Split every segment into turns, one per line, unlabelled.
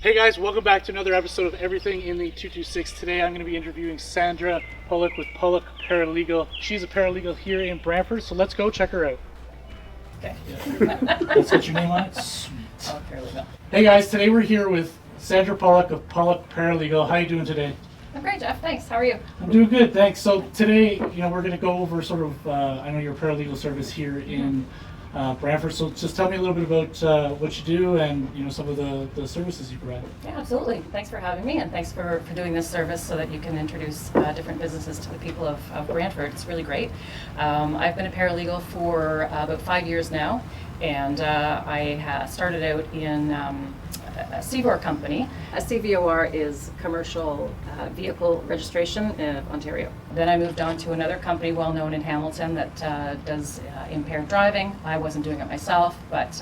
Hey guys, welcome back to another episode of Everything in the 226. Today I'm going to be interviewing Sandra Pollock with Pollock Paralegal. She's a paralegal here in Brantford, so let's go check her out.
Okay.
Let's get your name on it. Sweet.
Pollock Paralegal.
Hey guys, today we're here with Sandra Pollock of Pollock Paralegal. How are you doing today?
I'm great, Jeff. Thanks. How are you?
I'm doing good, thanks. So today, we're going to go over sort of, I know you're a paralegal service here in Brantford, so just tell me a little bit about what you do and some of the services you provide.
Yeah, absolutely. Thanks for having me, and thanks for doing this service so that you can introduce different businesses to the people of Brantford. It's really great. I've been a paralegal for about 5 years now, and I started out in a CVOR company. A CVOR is Commercial Vehicle Registration of Ontario. Then I moved on to another company well known in Hamilton that does impaired driving. I wasn't doing it myself, but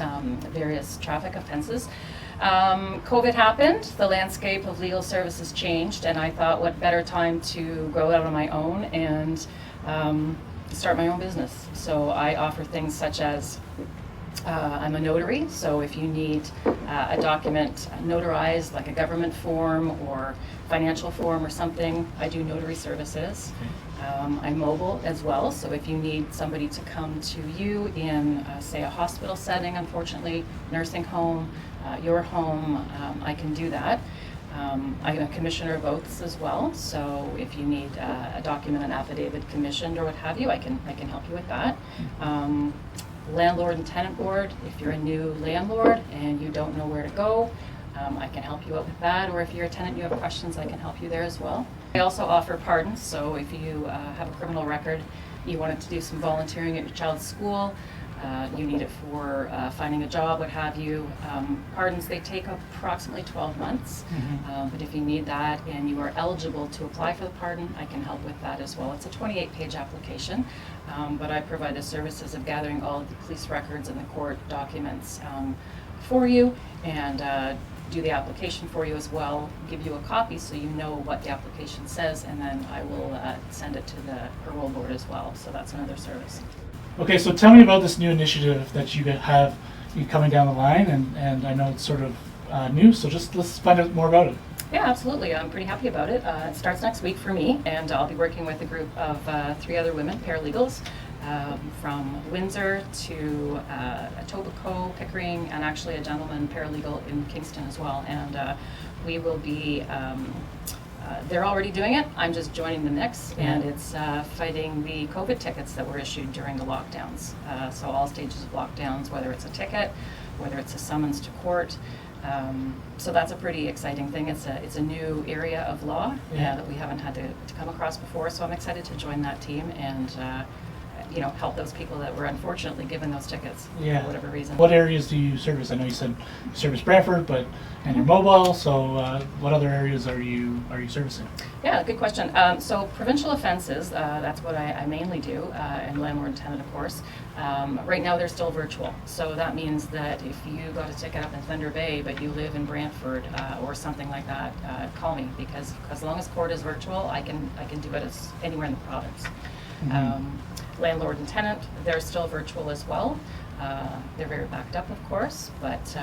various traffic offenses. COVID happened, the landscape of legal services changed, and I thought what better time to go out on my own and start my own business. So I offer things such as I'm a notary, so if you need a document notarized, like a government form or financial form or something, I do notary services. I'm mobile as well, so if you need somebody to come to you in, say, a hospital setting, unfortunately, nursing home, your home, I can do that. I'm a commissioner of oaths as well, so if you need a document, an affidavit commissioned or what have you, I can help you with that. Landlord and Tenant Board, if you're a new landlord and you don't know where to go, I can help you out with that, or if you're a tenant you have questions, I can help you there as well. I also offer pardons, so if you have a criminal record, you wanted to do some volunteering at your child's school, you need it for finding a job, what have you. Pardons, they take approximately 12 months, but if you need that and you are eligible to apply for the pardon, I can help with that as well. It's a 28-page application, but I provide the services of gathering all of the police records and the court documents for you, and do the application for you as well, give you a copy so you know what the application says, and then I will send it to the parole board as well, so that's another service.
Okay, so tell me about this new initiative that you have coming down the line, and I know it's sort of new, so let's find out more about it.
Yeah, absolutely. I'm pretty happy about it. It starts next week for me, and I'll be working with a group of 3 other women, paralegals, from Windsor to Etobicoke, Pickering, and actually a gentleman paralegal in Kingston as well. And we will be they're already doing it. I'm just joining the mix, and it's fighting the COVID tickets that were issued during the lockdowns. So all stages of lockdowns, whether it's a ticket, whether it's a summons to court. So that's a pretty exciting thing. It's a new area of law that we haven't had to come across before. So I'm excited to join that team and help those people that were unfortunately given those tickets for whatever reason.
What areas do you service? I know you said you service Brantford, and you're mobile, so what other areas are you servicing?
Yeah, good question. So provincial offenses, that's what I mainly do, and landlord and tenant, of course. Right now they're still virtual, so that means that if you got a ticket up in Thunder Bay but you live in Brantford or something like that, call me, because as long as court is virtual, I can do it anywhere in the province. Landlord and tenant, they're still virtual as well. They're very backed up, of course, but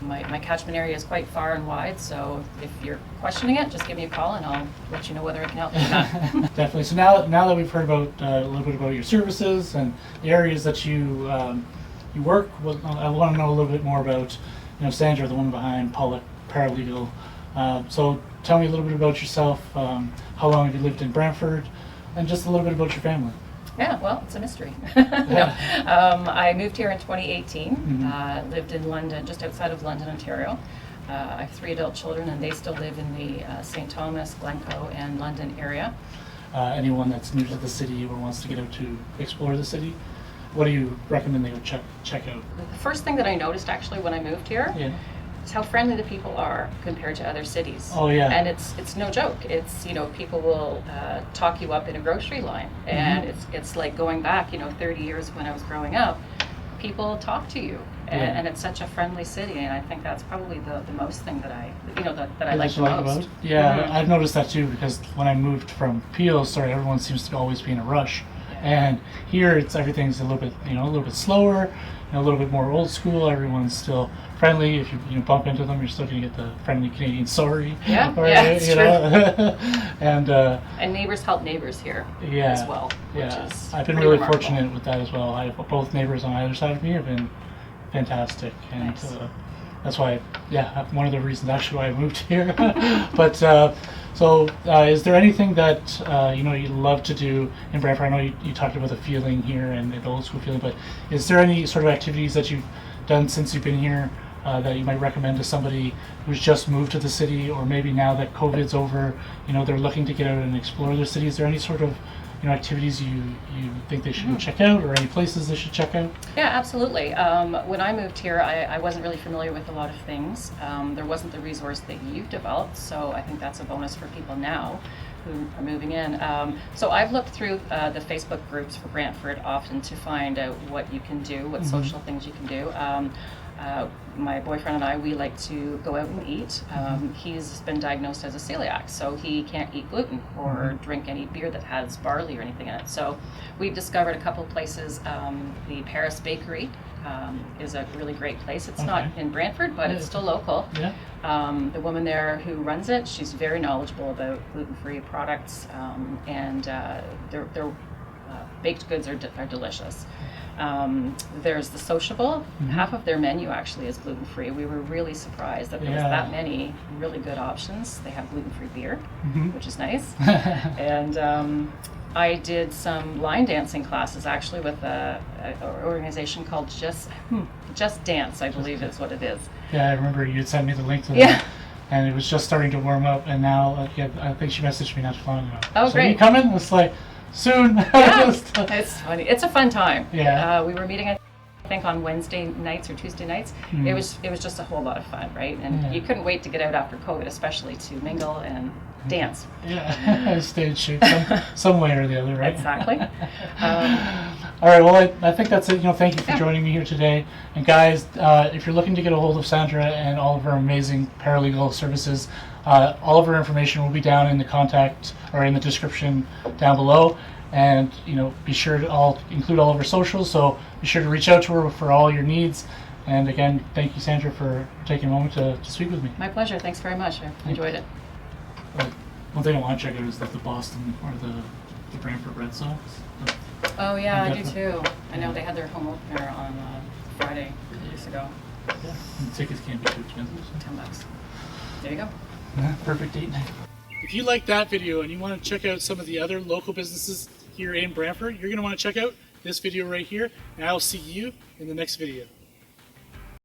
my catchment area is quite far and wide, so if you're questioning it, just give me a call and I'll let you know whether I can help you or not.
Definitely. So now that we've heard about a little bit about your services and the areas that you work, I want to know a little bit more about Sandra, the woman behind Pollock Paralegal. So tell me a little bit about yourself. How long have you lived in Brantford? And just a little bit about your family.
Yeah, well, it's a mystery. I moved here in 2018, lived in London, just outside of London, Ontario. I have 3 adult children, and they still live in the St. Thomas, Glencoe, and London area.
Anyone that's new to the city or wants to get out to explore the city, what do you recommend they go check out?
The first thing that I noticed actually when I moved here is how friendly the people are compared to other cities.
Oh yeah.
And it's no joke. It's people will talk you up in a grocery line, and it's like going back 30 years when I was growing up. People talk to you, and it's such a friendly city, and I think that's probably the most thing that I like the most.
Yeah, I've noticed that too, because when I moved from Peel, everyone seems to always be in a rush. And here everything's a little bit, a little bit slower, and a little bit more old school. Everyone's still friendly. If you bump into them, you're still going to get the friendly Canadian sorry.
Yeah,
Or,
yeah, it's true.
And
neighbors help neighbors here
yeah,
as well, which
yeah.
is
I've been
pretty
really
remarkable.
fortunate with that as well. Both neighbors on either side of me have been fantastic, and
Nice.
that's why, one of the reasons actually why I moved here. But is there anything that you love to do in Brantford? I know you talked about the feeling here and the old school feeling, but is there any sort of activities that you've done since you've been here that you might recommend to somebody who's just moved to the city, or maybe now that COVID's over, they're looking to get out and explore their city? Is there any sort of activities you think they should go check out, or any places they should check out?
Yeah, absolutely. When I moved here, I wasn't really familiar with a lot of things. There wasn't the resource that you've developed, so I think that's a bonus for people now who are moving in. So I've looked through the Facebook groups for Brantford often to find out what you can do, what social things you can do. My boyfriend and I, we like to go out and eat. He's been diagnosed as a celiac, so he can't eat gluten or drink any beer that has barley or anything in it. So we've discovered a couple places. The Paris Bakery is a really great place. It's not in Brantford, but it's still local.
Yeah.
The woman there who runs it, she's very knowledgeable about gluten-free products, and their baked goods are delicious. There's the Sociable. Half of their menu actually is gluten-free. We were really surprised that there was that many really good options. They have gluten-free beer, which is nice. And I did some line dancing classes actually with an organization called Just Dance, I believe is what it is.
Yeah, I remember you'd sent me the link to that.
Yeah.
And it was just starting to warm up, and now I think she messaged me not too long ago.
Oh,
so
great.
You coming? It's like soon.
Yeah, it's funny. It's a fun time.
Yeah.
We were meeting, I think, on Wednesday nights or Tuesday nights. It was just a whole lot of fun, right? And you couldn't wait to get out after COVID, especially to mingle and dance.
Yeah, stay in shape some way or the other, right?
Exactly.
All right, well, I think that's it. Thank you for joining me here today. And guys, if you're looking to get a hold of Sandra and all of her amazing paralegal services, all of her information will be down in the contact or in the description down below. And be sure to include all of her socials. So be sure to reach out to her for all your needs. And again, thank you, Sandra, for taking a moment to speak with me.
My pleasure. Thanks very much. I enjoyed it.
One thing I want to check out is the Boston or the Brantford Red Sox.
Oh yeah, I do
Definitely.
too. I know they had their home opener on Friday, 2 weeks ago.
Yeah, and the tickets can't be too expensive. So.
$10. There you go.
Yeah, perfect date night. If you like that video and you want to check out some of the other local businesses here in Brantford, you're going to want to check out this video right here, and I'll see you in the next video.